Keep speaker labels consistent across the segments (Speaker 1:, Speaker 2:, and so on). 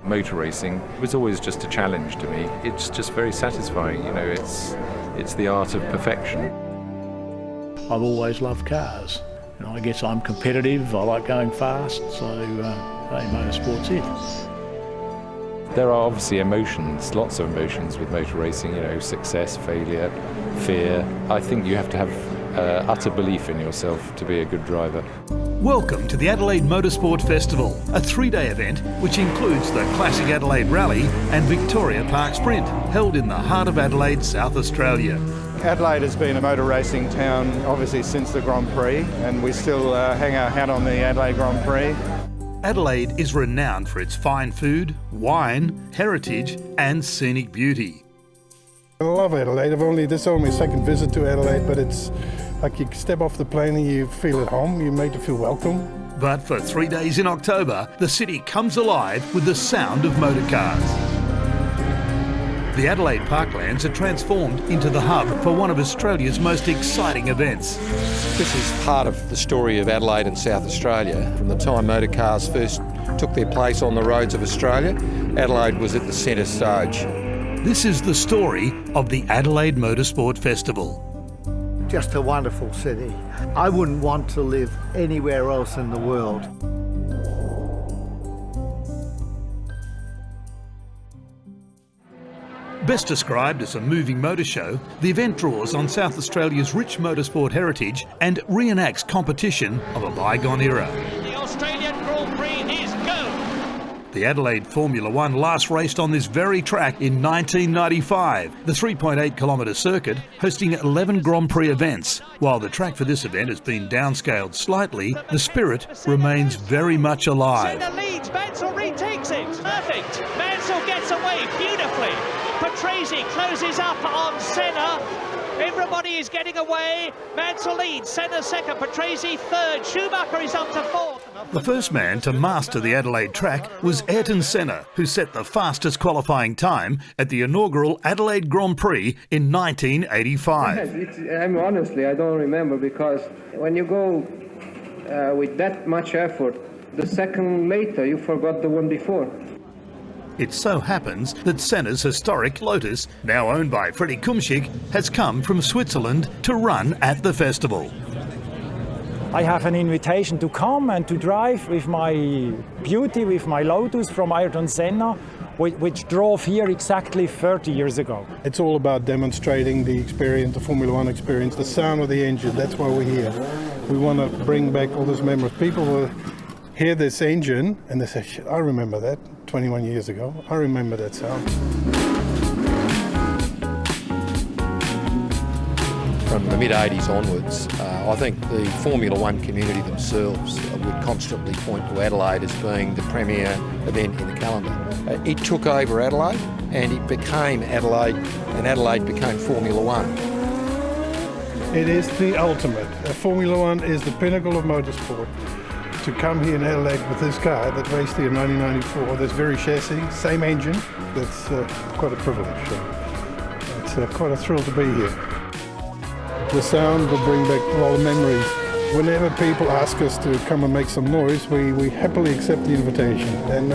Speaker 1: Motor racing was always just a challenge to me. It's just very satisfying, you know, it's the art of perfection.
Speaker 2: I've always loved cars. You know, I guess I'm competitive, I like going fast, so motorsport's it.
Speaker 1: There are obviously emotions, lots of emotions with motor racing, you know, success, failure, fear. I think you have to have utter belief in yourself to be a good driver.
Speaker 3: Welcome to the Adelaide Motorsport Festival, a 3-day event which includes the Classic Adelaide Rally and Victoria Park Sprint, held in the heart of Adelaide, South Australia.
Speaker 4: Adelaide has been a motor racing town obviously since the Grand Prix, and we still hang our hat on the Adelaide Grand Prix.
Speaker 3: Adelaide is renowned for its fine food, wine, heritage and scenic beauty.
Speaker 5: I love Adelaide. This is only my second visit to Adelaide, but it's like you step off the plane and you feel at home, you're made to feel welcome.
Speaker 3: But for 3 days in October, the city comes alive with the sound of motor cars. The Adelaide Parklands are transformed into the hub for one of Australia's most exciting events.
Speaker 6: This is part of the story of Adelaide and South Australia. From the time motor cars first took their place on the roads of Australia, Adelaide was at the centre stage.
Speaker 3: This is the story of the Adelaide Motorsport Festival.
Speaker 7: Just a wonderful city. I wouldn't want to live anywhere else in the world.
Speaker 3: Best described as a moving motor show, the event draws on South Australia's rich motorsport heritage and reenacts competition of a bygone era.
Speaker 8: The Australian Grand Prix is go!
Speaker 3: The Adelaide Formula One last raced on this very track in 1995, the 3.8 kilometre circuit hosting 11 Grand Prix events. While the track for this event has been downscaled slightly, the spirit remains very much alive.
Speaker 8: Senna leads, Mansell retakes it. Perfect. Mansell gets away beautifully. Patrese closes up on Senna. Everybody is getting away. Mansell leads, Senna second, Patrese third, Schumacher is up to fourth.
Speaker 3: The first man to master the Adelaide track was Ayrton Senna, who set the fastest qualifying time at the inaugural Adelaide Grand Prix in 1985.
Speaker 9: Honestly, I don't remember, because when you go with that much effort, the second later you forgot the one before.
Speaker 3: It so happens that Senna's historic Lotus, now owned by Freddie Kumschick, has come from Switzerland to run at the festival.
Speaker 10: I have an invitation to come and to drive with my beauty, with my Lotus from Ayrton Senna, which drove here exactly 30 years ago.
Speaker 5: It's all about demonstrating the experience, the Formula One experience, the sound of the engine. That's why we're here. We want to bring back all those memories. People will hear this engine and they say, shit, I remember that 21 years ago. I remember that sound.
Speaker 6: From the mid-80s onwards, I think the Formula One community themselves would constantly point to Adelaide as being the premier event in the calendar. It took over Adelaide and it became Adelaide, and Adelaide became Formula One.
Speaker 5: It is the ultimate. Formula One is the pinnacle of motorsport. To come here in Adelaide with this car that raced here in 1994, this very chassis, same engine, that's quite a privilege. It's quite a thrill to be here. The sound will bring back all the memories. Whenever people ask us to come and make some noise, we happily accept the invitation, and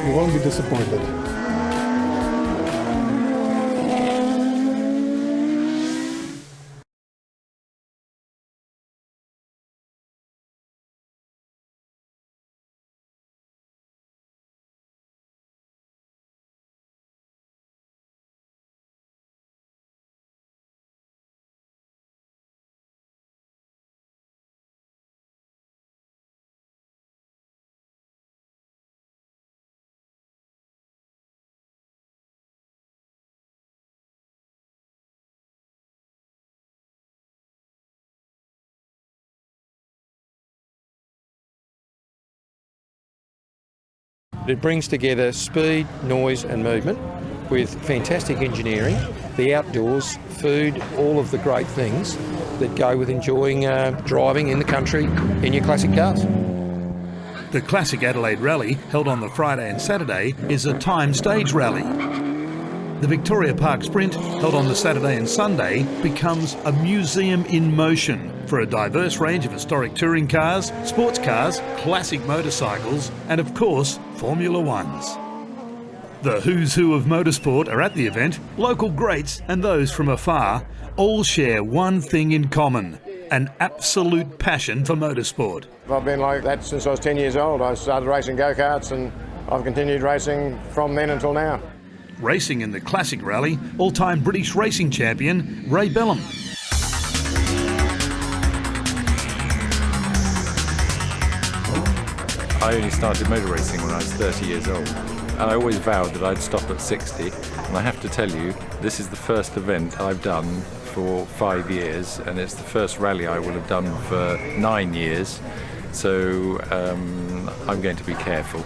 Speaker 5: you won't be disappointed.
Speaker 6: It brings together speed, noise and movement with fantastic engineering, the outdoors, food, all of the great things that go with enjoying driving in the country in your classic cars.
Speaker 3: The Classic Adelaide Rally, held on the Friday and Saturday, is a time stage rally. The Victoria Park Sprint, held on the Saturday and Sunday, becomes a museum in motion for a diverse range of historic touring cars, sports cars, classic motorcycles and, of course, Formula Ones. The who's who of motorsport are at the event. Local greats and those from afar all share one thing in common: an absolute passion for motorsport.
Speaker 11: I've been like that since I was 10 years old. I started racing go-karts and I've continued racing from then until now.
Speaker 3: Racing in the classic rally, all-time British racing champion Ray Bellham.
Speaker 1: I only started motor racing when I was 30 years old. And I always vowed that I'd stop at 60. And I have to tell you, this is the first event I've done for 5 years, and it's the first rally I will have done for 9 years. So I'm going to be careful.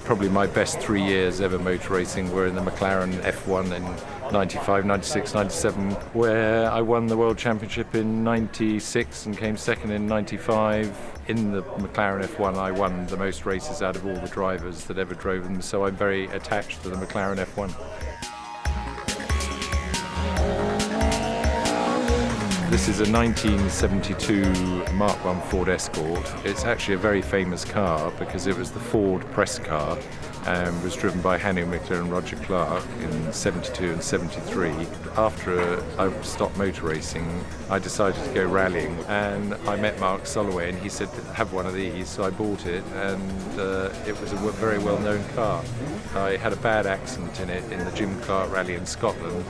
Speaker 1: Probably my best 3 years ever motor racing were in the McLaren F1 in 95, 96, 97, where I won the World Championship in 96 and came second in 95. In the McLaren F1 I won the most races out of all the drivers that ever drove them, so I'm very attached to the McLaren F1. This is a 1972 Mark I Ford Escort. It's actually a very famous car because it was the Ford press car and was driven by Hanny Mickler and Roger Clark in 72 and 73. After I stopped motor racing, I decided to go rallying, and I met Mark Soloway and he said, have one of these, so I bought it, and it was a very well-known car. I had a bad accident in it in the Jim Clark rally in Scotland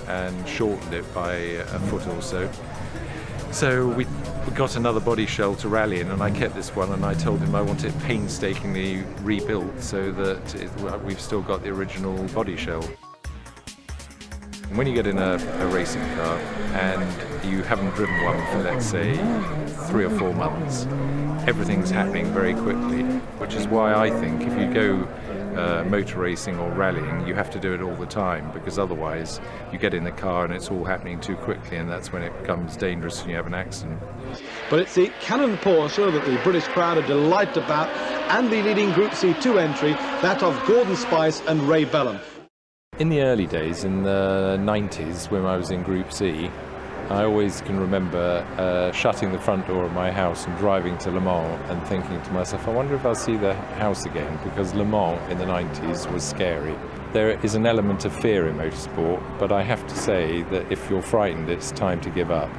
Speaker 1: and shortened it by a foot or so. So we got another body shell to rally in, and I kept this one, and I told him I want it painstakingly rebuilt so that we've still got the original body shell. When you get in a racing car and you haven't driven one for, let's say, 3 or 4 months, everything's happening very quickly, which is why I think if you go motor racing or rallying, you have to do it all the time, because otherwise you get in the car and it's all happening too quickly, and that's when it becomes dangerous and you have an accident.
Speaker 12: But it's the Cannon Porsche that the British crowd are delighted about, and the leading Group C2 entry, that of Gordon Spice and Ray Bellham.
Speaker 1: In the early days, in the 90s, when I was in Group C, I always can remember shutting the front door of my house and driving to Le Mans and thinking to myself, I wonder if I'll see the house again, because Le Mans in the 90s was scary. There is an element of fear in motorsport, but I have to say that if you're frightened, it's time to give up.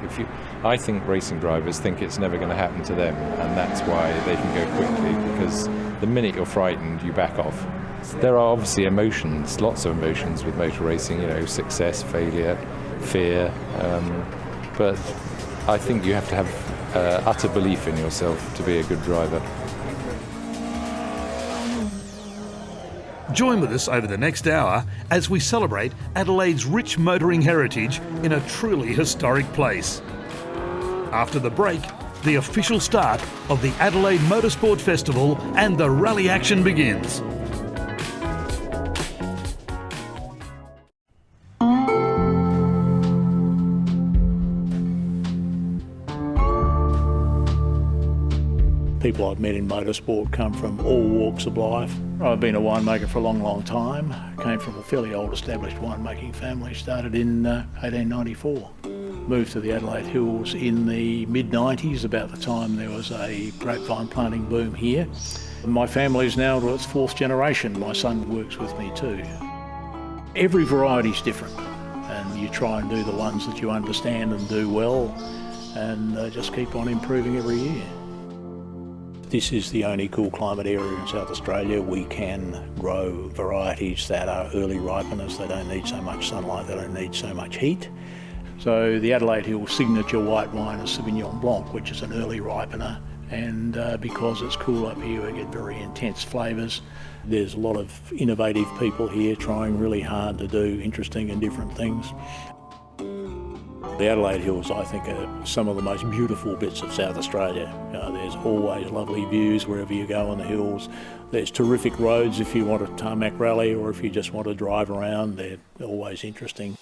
Speaker 1: I think racing drivers think it's never going to happen to them, and that's why they can go quickly, because the minute you're frightened, you back off. There are obviously emotions, lots of emotions with motor racing, success, failure, fear, but I think you have to have utter belief in yourself to be a good driver.
Speaker 3: Join with us over the next hour as we celebrate Adelaide's rich motoring heritage in a truly historic place. After the break, the official start of the Adelaide Motorsport Festival and the rally action begins.
Speaker 2: People I've met in motorsport come from all walks of life. I've been a winemaker for a long, long time. Came from a fairly old established winemaking family, started in 1894. Moved to the Adelaide Hills in the mid-90s, about the time there was a grapevine planting boom here. My family is now to its 4th generation. My son works with me too. Every variety's different, and you try and do the ones that you understand and do well, and just keep on improving every year. This is the only cool climate area in South Australia. We can grow varieties that are early ripeners. They don't need so much sunlight, they don't need so much heat. So the Adelaide Hills signature white wine is Sauvignon Blanc, which is an early ripener. And because it's cool up here, we get very intense flavours. There's a lot of innovative people here trying really hard to do interesting and different things. The Adelaide Hills, I think, are some of the most beautiful bits of South Australia. There's always lovely views wherever you go on the hills. There's terrific roads if you want a tarmac rally, or if you just want to drive around, they're always interesting.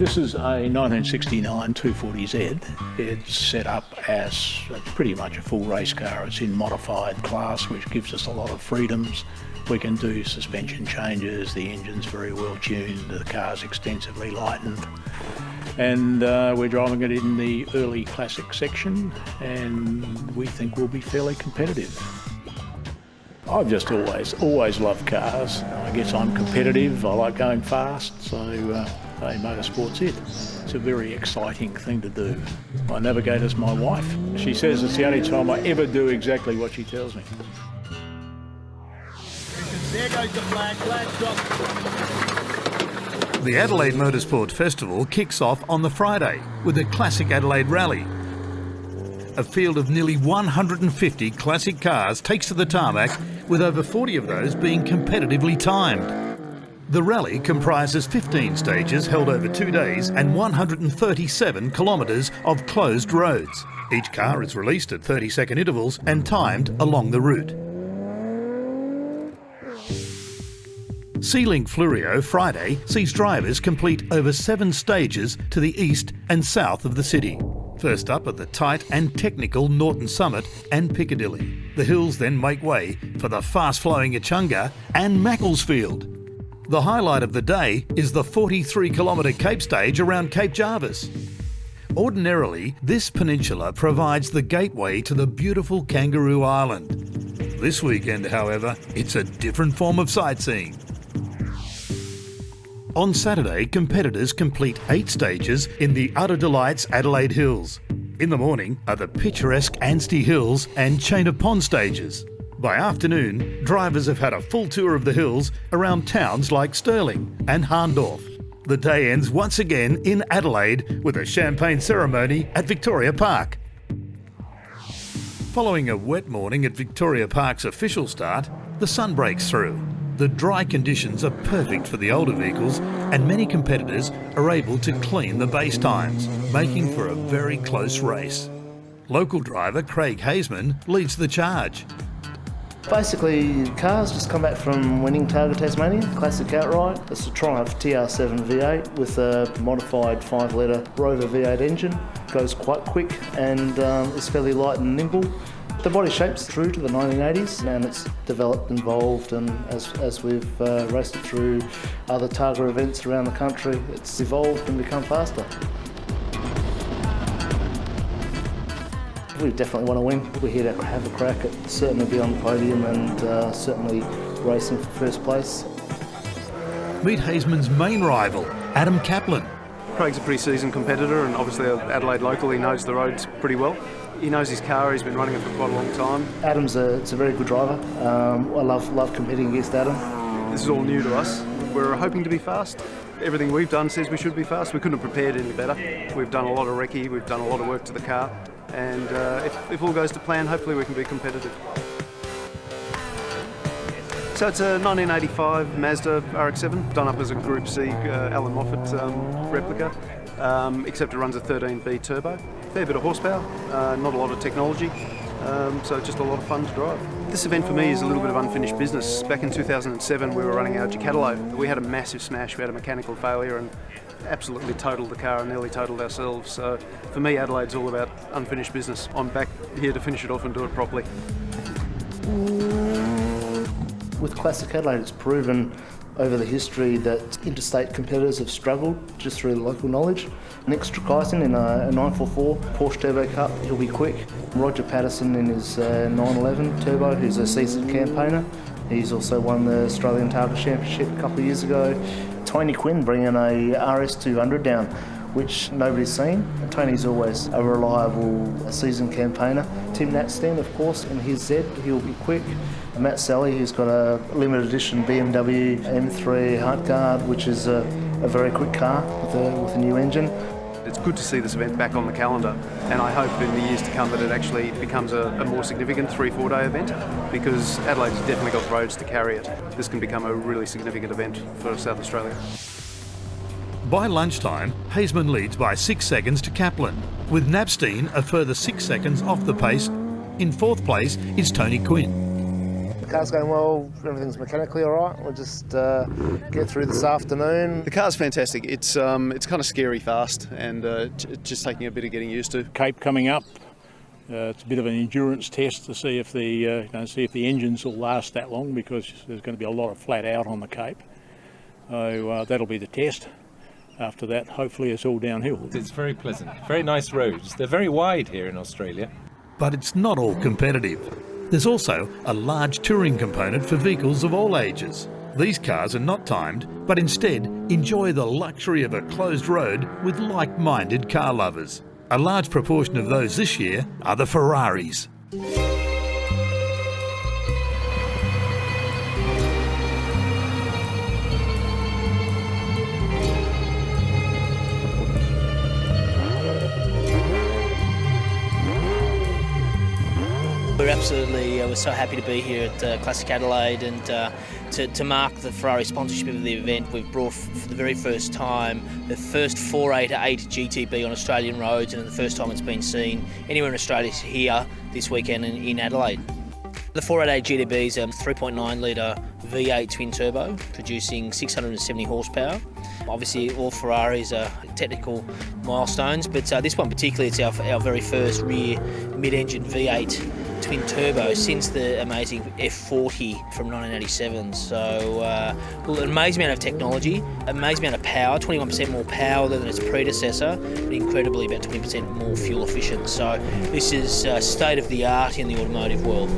Speaker 2: This is a 1969 240Z. It's set up as pretty much a full race car. It's in modified class, which gives us a lot of freedoms. We can do suspension changes, the engine's very well tuned, the car's extensively lightened. And we're driving it in the early classic section, and we think we'll be fairly competitive. I've just always loved cars. I guess I'm competitive, I like going fast, so motorsport's it. It's a very exciting thing to do. My navigator's my wife. She says it's the only time I ever do exactly what she tells me.
Speaker 13: There goes the flag, dropped.
Speaker 3: The Adelaide Motorsport Festival kicks off on the Friday with the Classic Adelaide Rally. A field of nearly 150 classic cars takes to the tarmac, with over 40 of those being competitively timed. The rally comprises 15 stages held over 2 days and 137 kilometres of closed roads. Each car is released at 30-second intervals and timed along the route. Sealink Flurio Friday sees drivers complete over 7 stages to the east and south of the city. First up are the tight and technical Norton Summit and Piccadilly. The hills then make way for the fast-flowing Echunga and Macclesfield. The highlight of the day is the 43-kilometre Cape stage around Cape Jarvis. Ordinarily, this peninsula provides the gateway to the beautiful Kangaroo Island. This weekend, however, it's a different form of sightseeing. On Saturday, competitors complete 8 stages in the Utter Delights Adelaide Hills. In the morning are the picturesque Anstey Hills and Chain of Pond stages. By afternoon, drivers have had a full tour of the hills around towns like Stirling and Harndorf. The day ends once again in Adelaide with a champagne ceremony at Victoria Park. Following a wet morning at Victoria Park's official start, the sun breaks through. The dry conditions are perfect for the older vehicles, and many competitors are able to clean the base times, making for a very close race. Local driver Craig Haseman leads the charge.
Speaker 14: Basically, cars just come back from winning Targa Tasmania, classic outright. It's a Triumph TR7 V8 with a modified 5-litre Rover V8 engine. Goes quite quick and is fairly light and nimble. The body shape's true to the 1980s, and it's developed and evolved, and as we've raced it through other Targa events around the country, it's evolved and become faster. We definitely want to win. We're here to have a crack at certainly be on the podium and certainly racing for first place.
Speaker 3: Meet Haseman's main rival, Adam Kaplan.
Speaker 15: Craig's a pretty seasoned competitor, and obviously Adelaide local, he knows the roads pretty well. He knows his car, he's been running it for quite a long time.
Speaker 14: Adam's a very good driver. I love competing against Adam.
Speaker 15: This is all new to us. We're hoping to be fast. Everything we've done says we should be fast. We couldn't have prepared any better. We've done a lot of recce, we've done a lot of work to the car, and if all goes to plan, hopefully we can be competitive. So it's a 1985 Mazda RX-7, done up as a Group C Alan Moffat replica, except it runs a 13B turbo. Fair bit of horsepower, not a lot of technology, so just a lot of fun to drive. This event for me is a little bit of unfinished business. Back in 2007 we were running our Ducatilo. We had a massive smash, we had a mechanical failure and absolutely totaled the car and nearly totaled ourselves. So for me, Adelaide's all about unfinished business. I'm back here to finish it off and do it properly.
Speaker 14: With Classic Adelaide, it's proven over the history that interstate competitors have struggled just through local knowledge. Nick Strakaisen in a 944 Porsche Turbo Cup, he'll be quick. Roger Patterson in his 911 Turbo, who's a seasoned campaigner. He's also won the Australian Targa Championship a couple of years ago. Tony Quinn bringing a RS200 down, which nobody's seen. Tony's always a reliable seasoned campaigner. Tim Natstein, of course, in his Z, he'll be quick. Matt Sally, who's got a limited edition BMW M3 Hunt Guard, which is a very quick car with a new engine.
Speaker 15: It's good to see this event back on the calendar, and I hope in the years to come that it actually becomes a more significant 3-4 day event, because Adelaide's definitely got the roads to carry it. This can become a really significant event for South Australia.
Speaker 3: By lunchtime, Haseman leads by 6 seconds to Kaplan, with Napstein a further 6 seconds off the pace. In 4th place is Tony Quinn.
Speaker 14: car's going well, everything's mechanically all right. We'll just get through this afternoon.
Speaker 15: The car's fantastic. It's kind of scary fast, and just taking a bit of getting used to.
Speaker 2: Cape coming up. It's a bit of an endurance test to see if the engines will last that long, because there's going to be a lot of flat out on the Cape. So that'll be the test. After that, hopefully it's all downhill.
Speaker 1: It's very pleasant, very nice roads. They're very wide here in Australia.
Speaker 3: But it's not all competitive. There's also a large touring component for vehicles of all ages. These cars are not timed, but instead enjoy the luxury of a closed road with like-minded car lovers. A large proportion of those this year are the Ferraris.
Speaker 16: We're so happy to be here at Classic Adelaide, and to mark the Ferrari sponsorship of the event, we've brought for the very first time the first 488 GTB on Australian roads, and the first time it's been seen anywhere in Australia here this weekend in Adelaide. The 488 GTB is a 3.9 litre V8 twin turbo producing 670 horsepower. Obviously all Ferraris are technical milestones, but this one particularly, it's our very first rear mid-engine V8 twin turbo since the amazing F40 from 1987. So an amazing amount of technology, amazing amount of power, 21% more power than its predecessor, but incredibly about 20% more fuel efficient. So this is state of the art in the automotive world.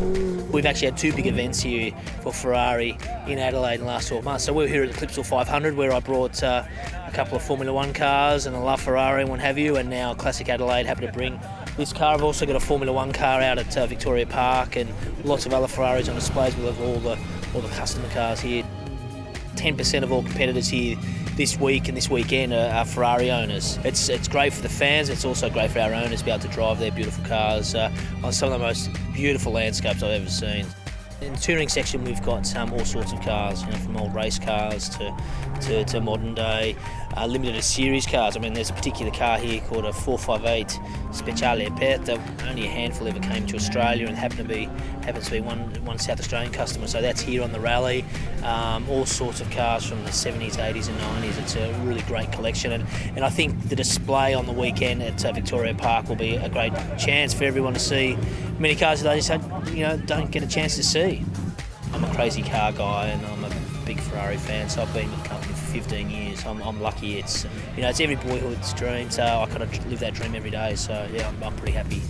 Speaker 16: We've actually had two big events here for Ferrari in Adelaide in the last 12 months. So we were here at the Clipsal 500, where I brought a couple of Formula One cars and a La Ferrari and what have you, and now Classic Adelaide happy to bring this car. I've also got a Formula One car out at Victoria Park, and lots of other Ferraris on displays. We have all the customer cars here. 10% of all competitors here this week and this weekend are Ferrari owners. It's great for the fans. It's also great for our owners to be able to drive their beautiful cars on some of the most beautiful landscapes I've ever seen. In the touring section, we've got all sorts of cars, from old race cars to modern day limited series cars. I mean, there's a particular car here called a 458 Speciale Aperta. Only a handful ever came to Australia, and happens to be one South Australian customer. So that's here on the rally. All sorts of cars from the 70s, 80s, and 90s. It's a really great collection, and I think the display on the weekend at Victoria Park will be a great chance for everyone to see many cars that they just don't get a chance to see. I'm a crazy car guy, and I'm a big Ferrari fan, so I've been with the company for 15 years. I'm lucky. It's every boyhood's dream, so I kind of live that dream every day. So yeah, I'm pretty happy.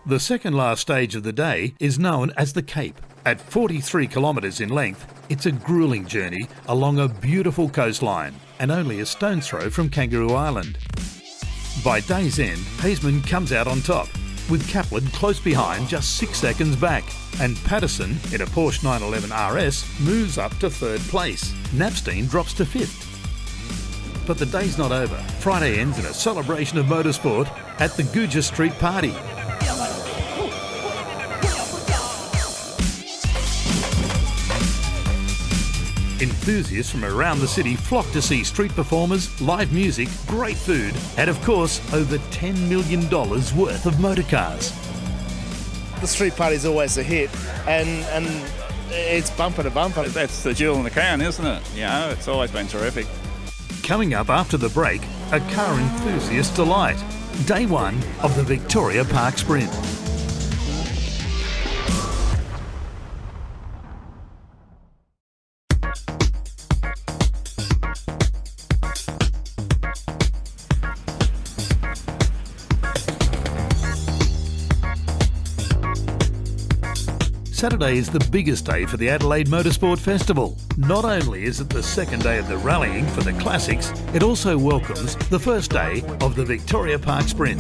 Speaker 3: The second last stage of the day is known as the Cape. At 43 kilometres in length, it's a gruelling journey along a beautiful coastline and only a stone's throw from Kangaroo Island. By day's end, Hazeman comes out on top, with Kaplan close behind, just 6 seconds back, and Patterson, in a Porsche 911 RS, moves up to third place. Napstein drops to fifth. But the day's not over. Friday ends in a celebration of motorsport at the Guja Street Party. Enthusiasts from around the city flock to see street performers, live music, great food, and of course, over $10 million worth of motorcars.
Speaker 17: The street party is always a hit, and it's bumper to bumper.
Speaker 18: That's the jewel in the crown, isn't it? It's always been terrific.
Speaker 3: Coming up after the break, a car enthusiast delight. Day one of the Victoria Park Sprint. Saturday is the biggest day for the Adelaide Motorsport Festival. Not only is it the second day of the rallying for the classics, it also welcomes the first day of the Victoria Park Sprint.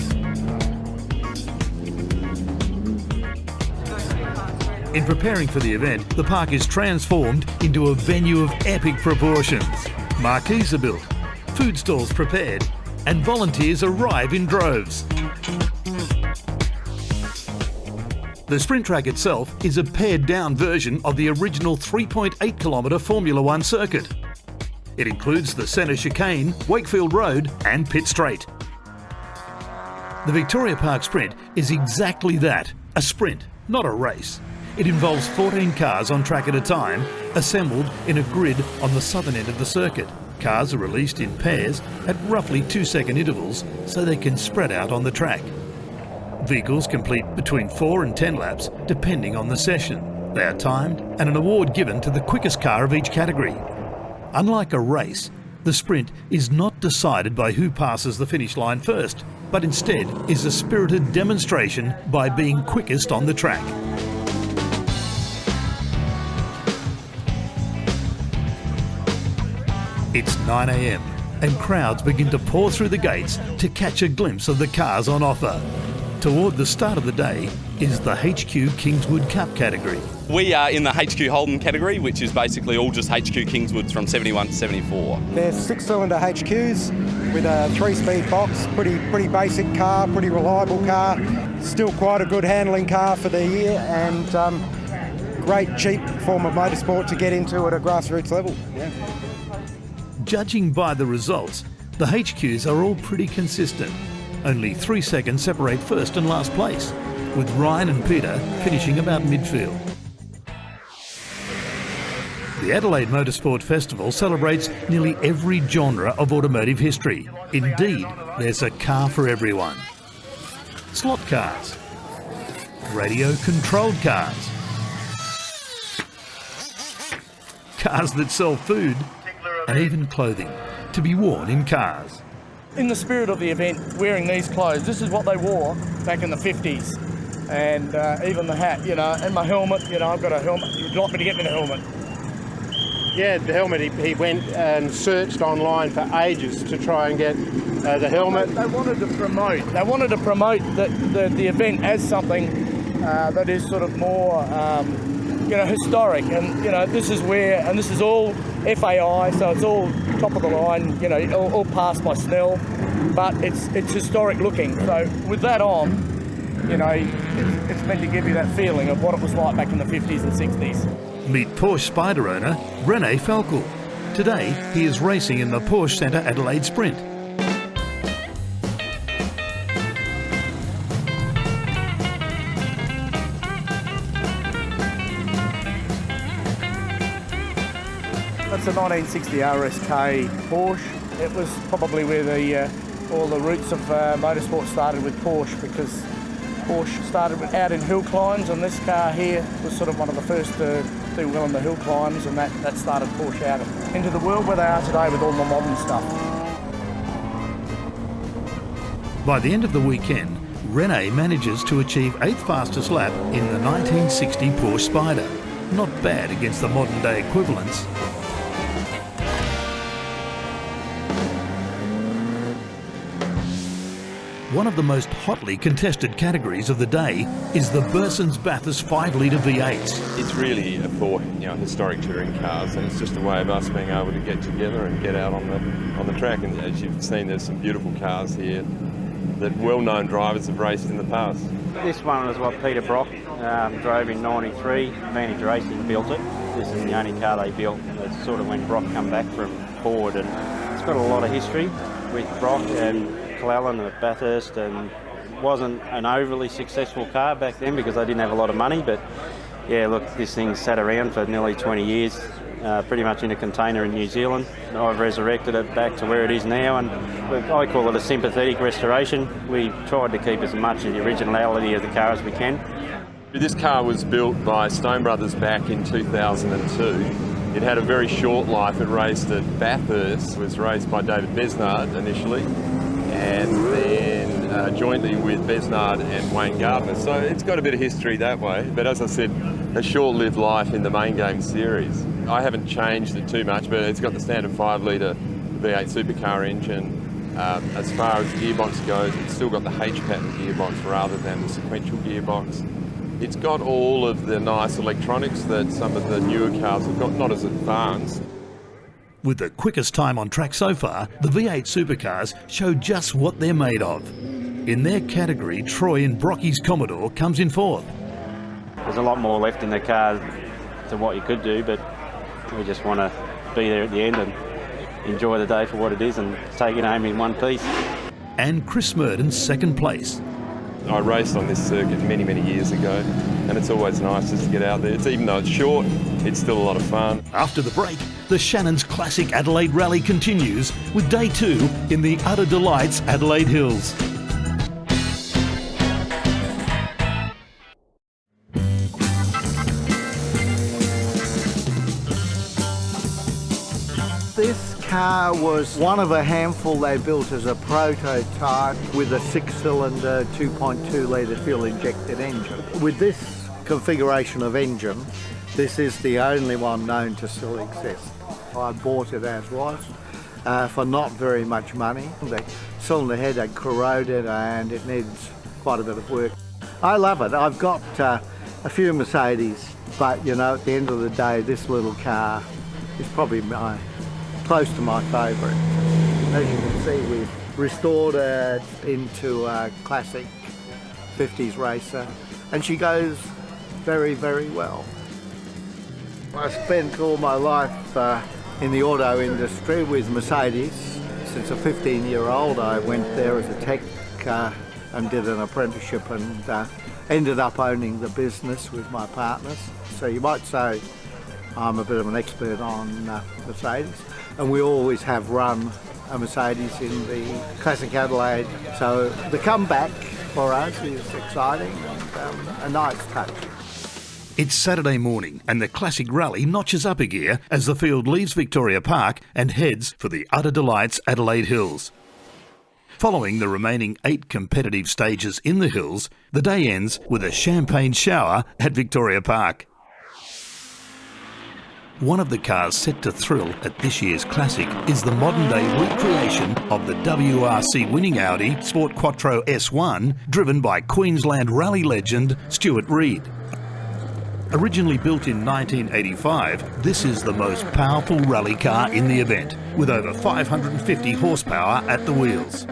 Speaker 3: In preparing for the event, the park is transformed into a venue of epic proportions. Marquees are built, food stalls prepared, and volunteers arrive in droves. The sprint track itself is a pared-down version of the original 3.8 kilometre Formula One circuit. It includes the centre chicane, Wakefield Road and Pitt Straight. The Victoria Park Sprint is exactly that, a sprint, not a race. It involves 14 cars on track at a time, assembled in a grid on the southern end of the circuit. Cars are released in pairs at roughly 2-second intervals so they can spread out on the track. Vehicles complete between 4 and 10 laps depending on the session. They are timed and an award given to the quickest car of each category. Unlike a race, the sprint is not decided by who passes the finish line first, but instead is a spirited demonstration by being quickest on the track. It's 9 a.m. and crowds begin to pour through the gates to catch a glimpse of the cars on offer. Toward the start of the day is the HQ Kingswood Cup category.
Speaker 19: We are in the HQ Holden category, which is basically all just HQ Kingswoods from 71 to 74.
Speaker 20: They're 6-cylinder HQs with a 3-speed box, pretty basic car, pretty reliable car, still quite a good handling car for the year, and great cheap form of motorsport to get into at a grassroots level. Yeah.
Speaker 3: Judging by the results, the HQs are all pretty consistent. Only 3 seconds separate first and last place, with Ryan and Peter finishing about midfield. The Adelaide Motorsport Festival celebrates nearly every genre of automotive history. Indeed, there's a car for everyone. Slot cars, radio-controlled cars, cars that sell food, and even clothing to be worn in cars.
Speaker 21: In the spirit of the event, wearing these clothes, this is what they wore back in the 50s. And even the hat, you know, and my helmet, you know, I've got a helmet. You'd like me to get me the helmet?
Speaker 11: Yeah, the helmet, he went and searched online for ages to try and get the helmet.
Speaker 21: They wanted to promote the event as something that is sort of more, you know, historic. And, you know, this is where, and this is all FAI, so it's all top of the line, you know, all passed by Snell, but it's historic looking. So with that on, you know, it's meant to give you that feeling of what it was like back in the 50s and 60s.
Speaker 3: Meet Porsche Spider owner René Falkel. Today he is racing in the Porsche Centre Adelaide Sprint.
Speaker 21: That's a 1960 RSK Porsche. It was probably where all the roots of motorsport started with Porsche, because Porsche started out in hill climbs, and this car here was sort of one of the first to do well in the hill climbs, and that started Porsche out into the world where they are today with all the modern stuff.
Speaker 3: By the end of the weekend, René manages to achieve 8th fastest lap in the 1960 Porsche Spider. Not bad against the modern day equivalents. One of the most hotly contested categories of the day is the Burson's Bathurst 5-litre V8s.
Speaker 22: It's really for historic touring cars, and it's just a way of us being able to get together and get out on the track. And as you've seen, there's some beautiful cars here that well-known drivers have raced in the past.
Speaker 23: This one is what Peter Brock drove in '93. Vantage Racing built it. This is the only car they built. It's sort of when Brock come back from Ford, and it's got a lot of history with Brock and Clellan at Bathurst, and wasn't an overly successful car back then because they didn't have a lot of money. But yeah, look, this thing sat around for nearly 20 years, pretty much in a container in New Zealand. I've resurrected it back to where it is now, and I call it a sympathetic restoration. We tried to keep as much of the originality of the car as we can.
Speaker 22: This car was built by Stone Brothers back in 2002. It had a very short life. It raced at Bathurst. It was raced by David Besnard initially, and then jointly with Besnard and Wayne Gardner. So it's got a bit of history that way, but as I said, a short-lived life in the main game series. I haven't changed it too much, but it's got the standard 5-litre V8 supercar engine. As far as gearbox goes, it's still got the H-pattern gearbox rather than the sequential gearbox. It's got all of the nice electronics that some of the newer cars have got, not as advanced.
Speaker 3: With the quickest time on track so far, the V8 supercars show just what they're made of. In their category, Troy in Brocky's Commodore comes in 4th.
Speaker 23: There's a lot more left in the car than what you could do, but we just want to be there at the end and enjoy the day for what it is and take it home in one piece.
Speaker 3: And Chris Murden's 2nd place.
Speaker 22: I raced on this circuit many, many years ago, and it's always nice just to get out there. Even though it's short, it's still a lot of fun.
Speaker 3: After the break, the Shannon's Classic Adelaide Rally continues with day 2 in the Utter Delights Adelaide Hills.
Speaker 4: This car was one of a handful they built as a prototype with a 6-cylinder 2.2 litre fuel-injected engine. With this configuration of engine, this is the only one known to still exist. I bought it as was for not very much money. The cylinder head had corroded and it needs quite a bit of work. I love it. I've got a few Mercedes, but you know, at the end of the day, this little car is probably close to my favourite. As you can see, we've restored her into a classic 50s racer, and she goes very, very well. I spent all my life in the auto industry with Mercedes. Since a 15-year-old, I went there as a tech and did an apprenticeship and ended up owning the business with my partners. So you might say I'm a bit of an expert on Mercedes, and we always have run a Mercedes in the Classic Adelaide. So the comeback for us is exciting and a nice touch.
Speaker 3: It's Saturday morning and the Classic Rally notches up a gear as the field leaves Victoria Park and heads for the Utter Delights Adelaide Hills. Following the remaining 8 competitive stages in the hills, the day ends with a champagne shower at Victoria Park. One of the cars set to thrill at this year's Classic is the modern-day recreation of the WRC winning Audi Sport Quattro S1, driven by Queensland rally legend Stuart Reid. Originally built in 1985, this is the most powerful rally car in the event, with over 550 horsepower at the wheels.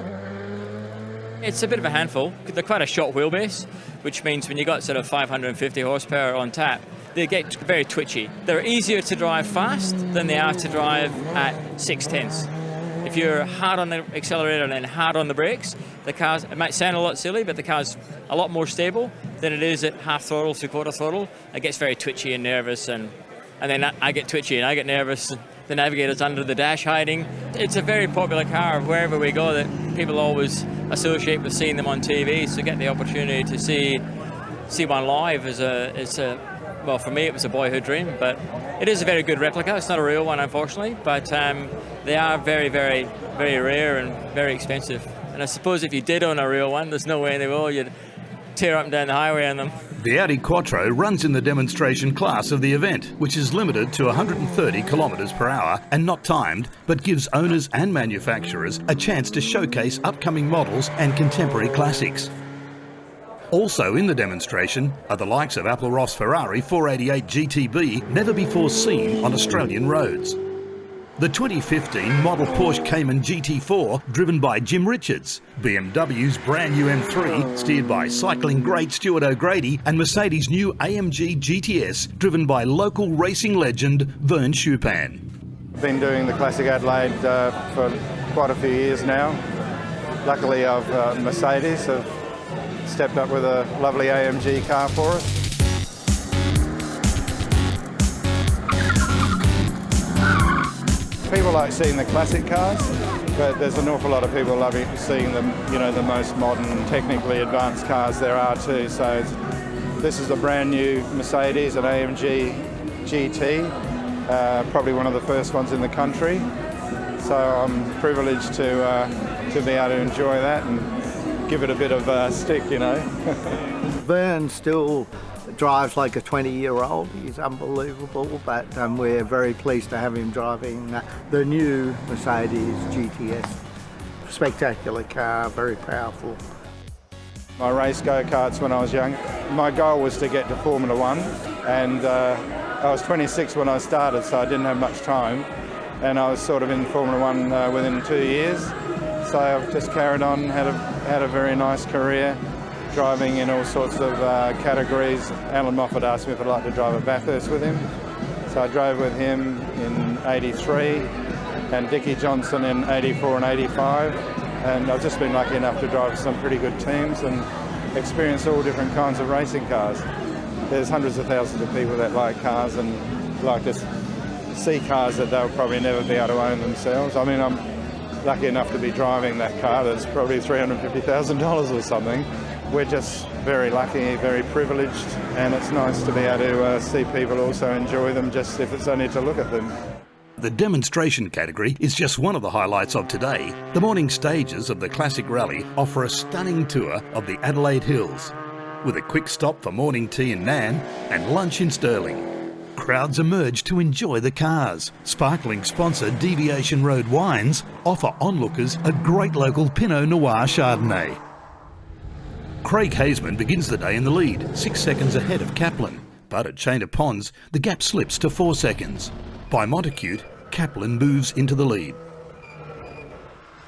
Speaker 7: It's a bit of a handful. They're quite a short wheelbase, which means when you've got sort of 550 horsepower on tap, they get very twitchy. They're easier to drive fast than they are to drive at 6/10. If you're hard on the accelerator and then hard on the brakes, the cars, it might sound a lot silly, but the car's a lot more stable than it is at half throttle, 3/4 throttle. It gets very twitchy and nervous, and then I get twitchy and I get nervous. The navigator's under the dash hiding. It's a very popular car wherever we go that people always associate with seeing them on TV. So get the opportunity to see one live is a well, for me it was a boyhood dream, but it is a very good replica. It's not a real one, unfortunately, but they are very, very, very rare and very expensive. And I suppose if you did own a real one, there's no way in the world you'd tear up and down the highway on them.
Speaker 3: The Audi Quattro runs in the demonstration class of the event, which is limited to 130 kilometres per hour and not timed, but gives owners and manufacturers a chance to showcase upcoming models and contemporary classics. Also in the demonstration are the likes of Apple Ross Ferrari 488 GTB, never before seen on Australian roads. The 2015 model Porsche Cayman GT4, driven by Jim Richards, BMW's brand new M3, steered by cycling great Stuart O'Grady, and Mercedes' new AMG GTS, driven by local racing legend Vern Schuppan.
Speaker 8: I've been doing the Classic Adelaide for quite a few years now. Luckily, Mercedes have stepped up with a lovely AMG car for us. People like seeing the classic cars, but there's an awful lot of people loving seeing them, you know, the most modern, technically advanced cars there are too. So this is a brand new Mercedes, an AMG GT, probably one of the first ones in the country. So I'm privileged to be able to enjoy that and give it a bit of a stick, you know.
Speaker 4: Vern still drives like a 20-year-old. He's unbelievable, but we're very pleased to have him driving the new Mercedes GTS. Spectacular car, very powerful.
Speaker 8: I raced go-karts when I was young. My goal was to get to Formula One, and I was 26 when I started, so I didn't have much time, and I was sort of in Formula One within 2 years. So I've just carried on, had a very nice career, driving in all sorts of categories. Alan Moffat asked me if I'd like to drive a Bathurst with him. So I drove with him in '83 and Dickie Johnson in '84 and '85. And I've just been lucky enough to drive some pretty good teams and experience all different kinds of racing cars. There's hundreds of thousands of people that like cars and like to see cars that they'll probably never be able to own themselves. I mean, I'm lucky enough to be driving that car that's probably $350,000 or something. We're just very lucky, very privileged, and it's nice to be able to see people also enjoy them, just if it's only to look at them.
Speaker 3: The demonstration category is just one of the highlights of today. The morning stages of the Classic Rally offer a stunning tour of the Adelaide Hills, with a quick stop for morning tea in Nan and lunch in Stirling. Crowds emerge to enjoy the cars. Sparkling sponsor Deviation Road Wines offer onlookers a great local Pinot Noir Chardonnay. Craig Haseman begins the day in the lead, 6 seconds ahead of Kaplan, but at Chain of Ponds the gap slips to 4 seconds. By Montacute, Kaplan moves into the lead.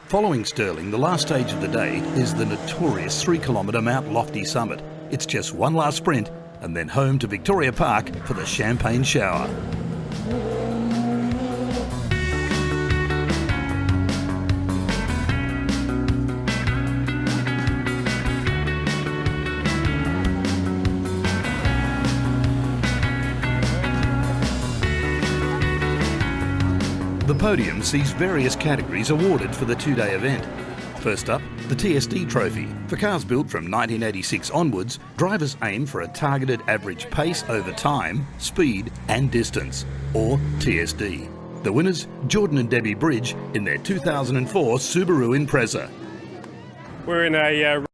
Speaker 3: Following Stirling, the last stage of the day is the notorious 3-kilometre Mount Lofty summit. It's just one last sprint and then home to Victoria Park for the Champagne Shower. The podium sees various categories awarded for the two-day event. First up, the TSD Trophy. For cars built from 1986 onwards, drivers aim for a targeted average pace over time, speed and distance, or TSD. The winners, Jordan and Debbie Bridge, in their 2004 Subaru Impreza.
Speaker 5: We're in a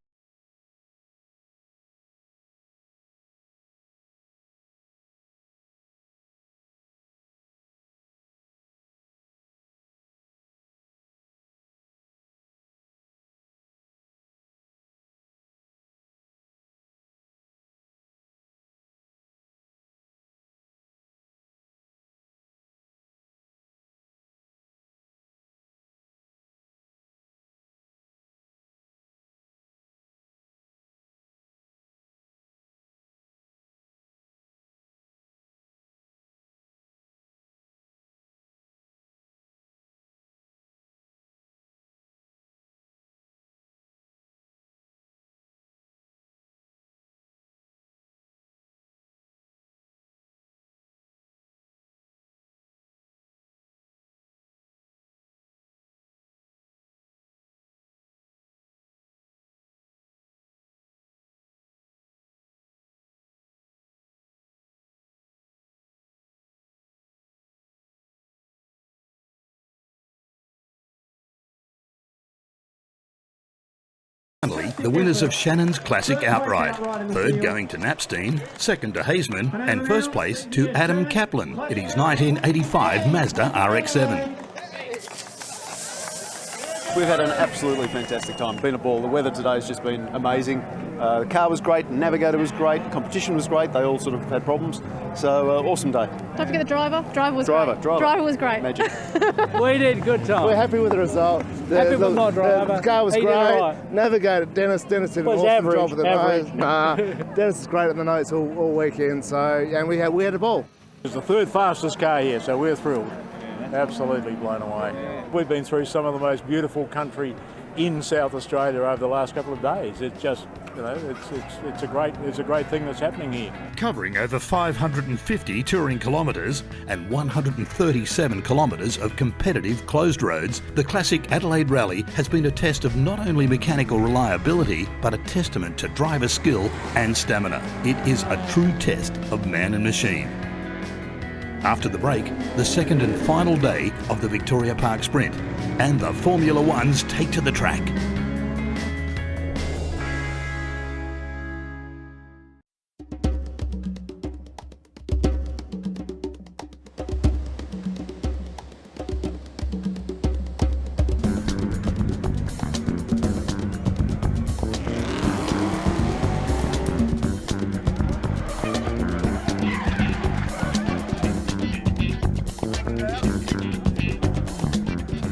Speaker 3: Finally, the winners of Shannon's Classic Outright. Third going to Napstein, second to Haseman, and first place to Adam Kaplan in his 1985 Mazda RX-7.
Speaker 15: We've had an absolutely fantastic time. Been a ball. The weather today has just been amazing. The car was great, Navigator was great, competition was great. They all sort of had problems. So awesome day.
Speaker 9: Don't forget the driver. Driver was
Speaker 15: great.
Speaker 9: Driver was great.
Speaker 15: Magic.
Speaker 21: We did good time.
Speaker 17: We're happy with the result.
Speaker 21: Happy with my driver.
Speaker 17: The car was
Speaker 21: He did
Speaker 17: great.
Speaker 21: all right.
Speaker 17: Navigator, Dennis did an
Speaker 21: Was
Speaker 17: awesome
Speaker 21: average,
Speaker 17: job with the
Speaker 21: average.
Speaker 17: nose. Dennis is great at the notes all weekend. So and we had a ball.
Speaker 2: It's the third fastest car here, so we're thrilled. Absolutely blown away. We've been through some of the most beautiful country in South Australia over the last couple of days. It's just, you know, it's a great thing that's happening here.
Speaker 3: Covering over 550 touring kilometres and 137 kilometres of competitive closed roads, the Classic Adelaide Rally has been a test of not only mechanical reliability, but a testament to driver skill and stamina. It is a true test of man and machine. After the break, the second and final day of the Victoria Park Sprint, and the Formula Ones take to the track.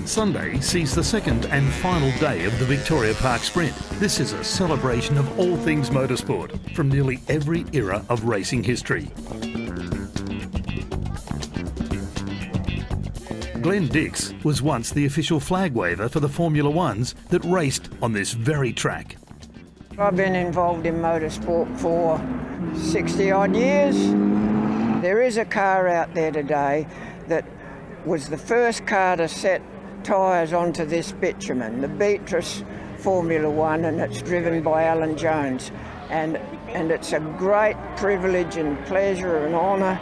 Speaker 3: Sunday sees the second and final day of the Victoria Park Sprint. This is a celebration of all things motorsport from nearly every era of racing history. Glenn Dix was once the official flag waver for the Formula Ones that raced on this very track.
Speaker 6: I've been involved in motorsport for 60 odd years. There is a car out there today that was the first car to set tyres onto this bitumen, the Beatrice Formula One, and it's driven by Alan Jones. And it's a great privilege and pleasure and honour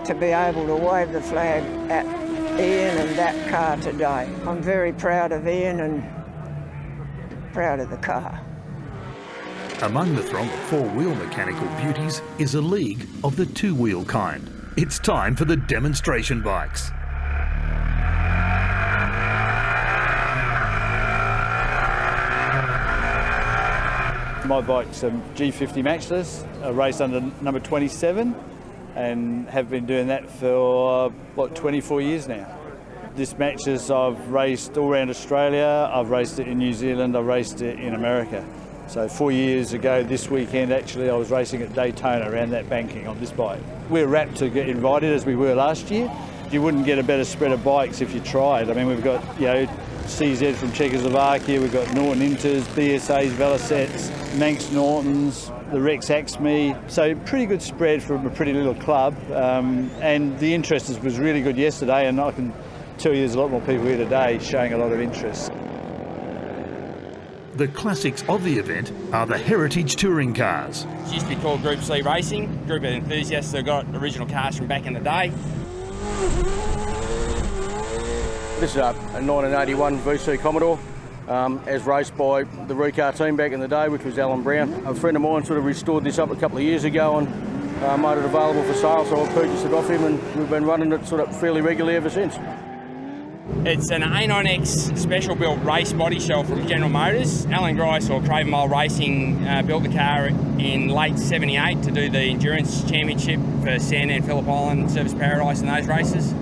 Speaker 6: to be able to wave the flag at Ian and that car today. I'm very proud of Ian and proud of the car.
Speaker 3: Among the throng of four-wheel mechanical beauties is a league of the two-wheel kind. It's time for the demonstration bikes.
Speaker 10: My bike's a G50 Matchless. I raced under number 27 and have been doing that for 24 years now. This Matchless I've raced all around Australia, I've raced it in New Zealand, I've raced it in America. So 4 years ago this weekend actually I was racing at Daytona around that banking on this bike. We're rapt to get invited as we were last year. You wouldn't get a better spread of bikes if you tried. I mean, we've got, CZ from Czechoslovakia, we've got Norton Inters, BSAs, Velisets, Manx Nortons, the Rex Axme. So pretty good spread from a pretty little club. And the interest was really good yesterday, and I can tell you there's a lot more people here today showing a lot of interest.
Speaker 3: The classics of the event are the heritage touring cars.
Speaker 12: It used to be called Group C Racing, group of enthusiasts that got original cars from back in the day.
Speaker 24: This is a 1981 VC Commodore, as raced by the Recar team back in the day, which was Alan Brown. A friend of mine sort of restored this up a couple of years ago and made it available for sale, so I purchased it off him, and we've been running it sort of fairly regularly ever since.
Speaker 12: It's an A9X special built race body shell from General Motors. Alan Grice or Craven Mile Racing built the car in late '78 to do the Endurance Championship for Sandown, Phillip Island, Service Paradise and those races.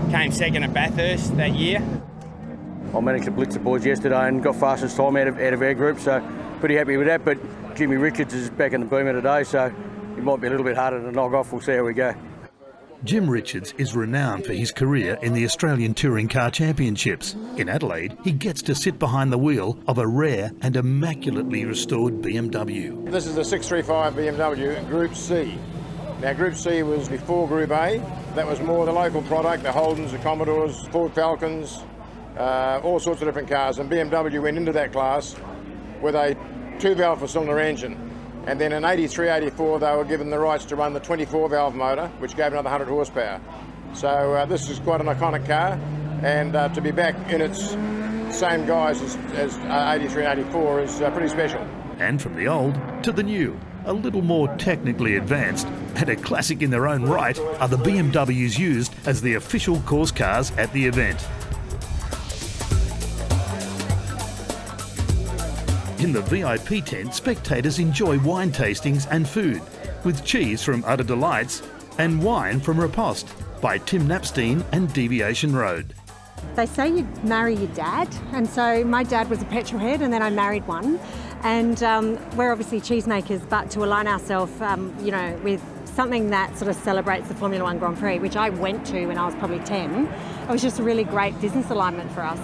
Speaker 12: Came second at Bathurst that year.
Speaker 24: I managed to blitz the boys yesterday and got fastest time out of our group, so pretty happy with that. But Jimmy Richards is back in the boomer today, so he might be a little bit harder to knock off. We'll see how we go.
Speaker 3: Jim Richards is renowned for his career in the Australian Touring Car Championships. In Adelaide, he gets to sit behind the wheel of a rare and immaculately restored BMW.
Speaker 11: This is the 635 BMW Group C. Now, Group C was before Group A. That was more the local product, the Holdens, the Commodores, Ford Falcons, all sorts of different cars. And BMW went into that class with a 2-valve four-cylinder engine. And then in 83, 84, they were given the rights to run the 24-valve motor, which gave another 100 horsepower. So this is quite an iconic car, and to be back in its same guise as 83 and 84 is pretty special.
Speaker 3: And from the old to the new, a little more technically advanced, and a classic in their own right, are the BMWs used as the official course cars at the event. In the VIP tent, spectators enjoy wine tastings and food, with cheese from Utter Delights and wine from Riposte by Tim Napstein and Deviation Road.
Speaker 25: They say you marry your dad, and so my dad was a petrol head and then I married one. And we're obviously cheesemakers, but to align ourselves, with something that sort of celebrates the Formula One Grand Prix, which I went to when I was probably 10, it was just a really great business alignment for us.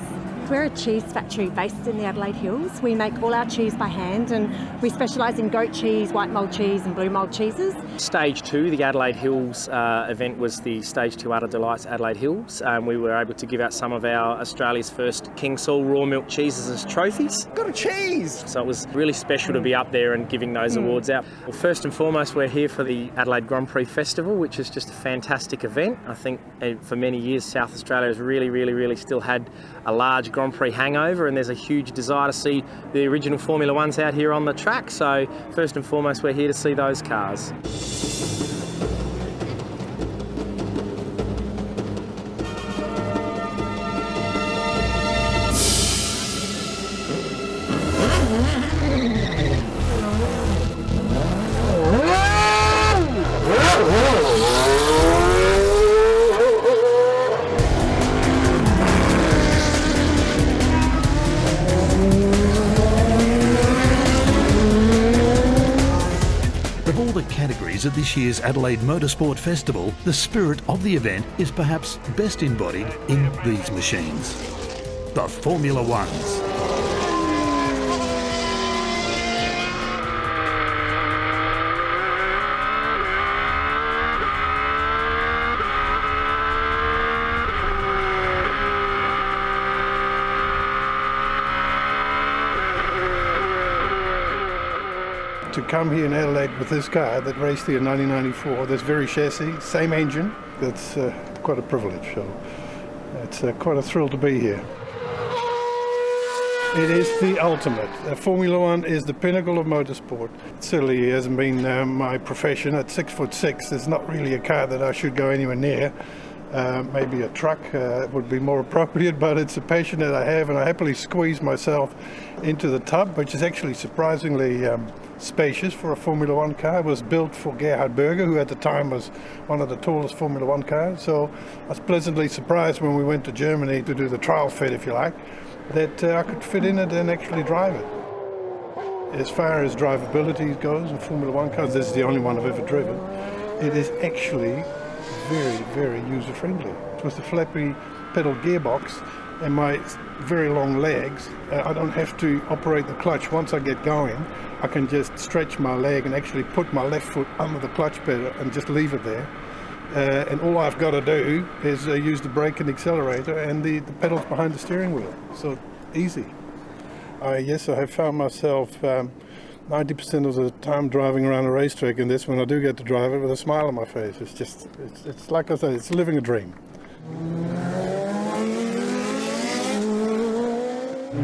Speaker 25: We're a cheese factory based in the Adelaide Hills. We make all our cheese by hand, and we specialise in goat cheese, white mould cheese and blue mould cheeses.
Speaker 26: Stage 2, the Adelaide Hills event, was the Stage 2 Utter Delights Adelaide Hills. We were able to give out some of our Australia's first King Saul raw milk cheeses as trophies.
Speaker 27: Got a cheese!
Speaker 26: So it was really special to be up there and giving those awards out. Well, first and foremost, we're here for the Adelaide Grand Prix Festival, which is just a fantastic event. I think for many years South Australia has really still had a large Grand Prix hangover, and there's a huge desire to see the original Formula Ones out here on the track. So first and foremost, we're here to see those cars.
Speaker 3: At this year's Adelaide Motorsport Festival, the spirit of the event is perhaps best embodied in these machines, the Formula Ones.
Speaker 1: to come here in Adelaide with this car that raced here in 1994, this very chassis, same engine, that's quite a privilege. So it's quite a thrill to be here. It is the ultimate. Formula One is the pinnacle of motorsport. It certainly hasn't been my profession. At 6'6", there's not really a car that I should go anywhere near. Maybe a truck would be more appropriate, but it's a passion that I have, and I happily squeeze myself into the tub, which is actually surprisingly spacious for a Formula One car. It was built for Gerhard Berger, who at the time was one of the tallest Formula One cars. So I was pleasantly surprised when we went to Germany to do the trial fit, if you like, that I could fit in it and actually drive it. As far as drivability goes in Formula One cars, this is the only one I've ever driven. It is actually very, very user-friendly. With the flappy pedal gearbox and my very long legs, I don't have to operate the clutch. Once I get going, I can just stretch my leg and actually put my left foot under the clutch pedal and just leave it there. And all I've got to do is use the brake and accelerator and the pedals behind the steering wheel. So easy. Yes, I have found myself 90% of the time driving around a racetrack, and this when I do get to drive it with a smile on my face. It's like I say, it's living a dream.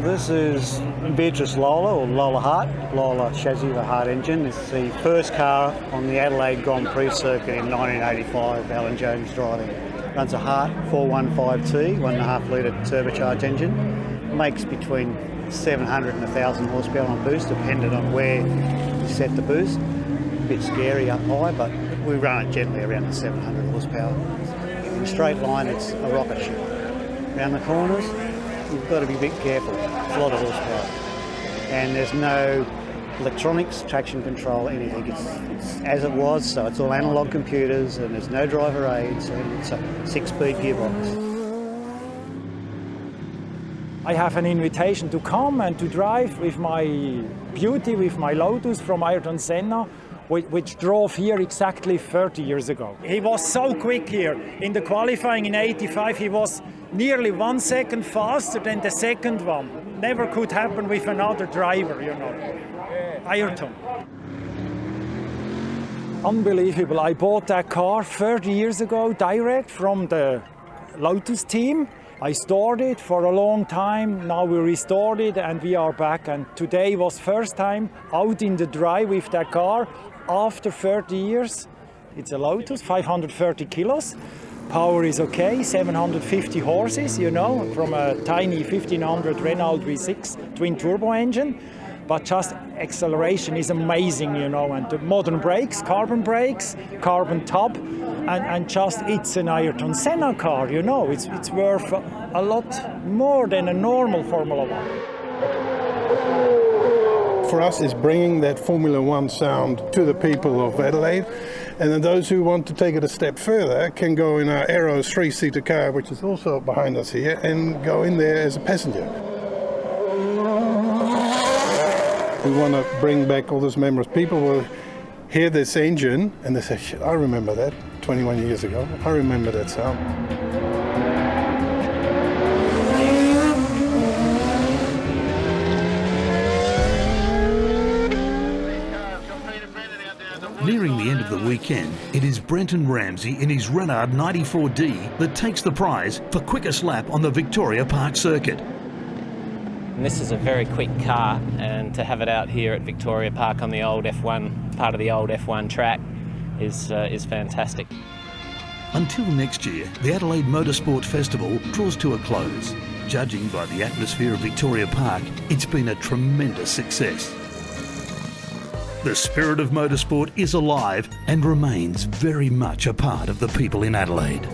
Speaker 13: This is Beatrice Lola, or Lola Hart. Lola chassis with a Hart engine. It's the first car on the Adelaide Grand Prix circuit in 1985, Alan Jones driving. Runs a Hart 415T, 1.5 litre turbocharged engine. Makes between 700 and 1,000 horsepower on boost, depending on where you set the boost. A bit scary up high, but we run it gently around the 700 horsepower. In a straight line, it's a rocket ship. Around the corners, you've got to be a bit careful. It's a lot of horsepower. And there's no electronics, traction control, anything. It's as it was, so it's all analog computers, and there's no driver aids, and it's a 6-speed gearbox.
Speaker 14: I have an invitation to come and to drive with my beauty, with my Lotus from Ayrton Senna, which drove here exactly 30 years ago. He was so quick here. In the qualifying in '85, he was nearly 1 second faster than the second one. Never could happen with another driver, you know. Ayrton. Unbelievable. I bought that car 30 years ago direct from the Lotus team. I stored it for a long time, now we restored it and we are back, and today was first time out in the dry with that car after 30 years. It's a Lotus, 530 kilos, power is okay, 750 horses, you know, from a tiny 1500 Renault V6 twin turbo engine, but just acceleration is amazing, you know, and the modern brakes, carbon tub, and just it's an Ayrton Senna car, you know, it's worth a lot more than a normal Formula One.
Speaker 1: For us, it's bringing that Formula One sound to the people of Adelaide, and then those who want to take it a step further can go in our Aero's 3-seater car, which is also behind us here, and go in there as a passenger. We want to bring back all those memories. People will hear this engine and they say, shit, I remember that 21 years ago. I remember that sound.
Speaker 3: Nearing the end of the weekend, it is Brenton Ramsey in his Renard 94D that takes the prize for quickest lap on the Victoria Park circuit.
Speaker 16: And this is a very quick car, and to have it out here at Victoria Park on the old F1, part of the old F1 track, is fantastic.
Speaker 3: Until next year, the Adelaide Motorsport Festival draws to a close. Judging by the atmosphere of Victoria Park, it's been a tremendous success. The spirit of motorsport is alive and remains very much a part of the people in Adelaide.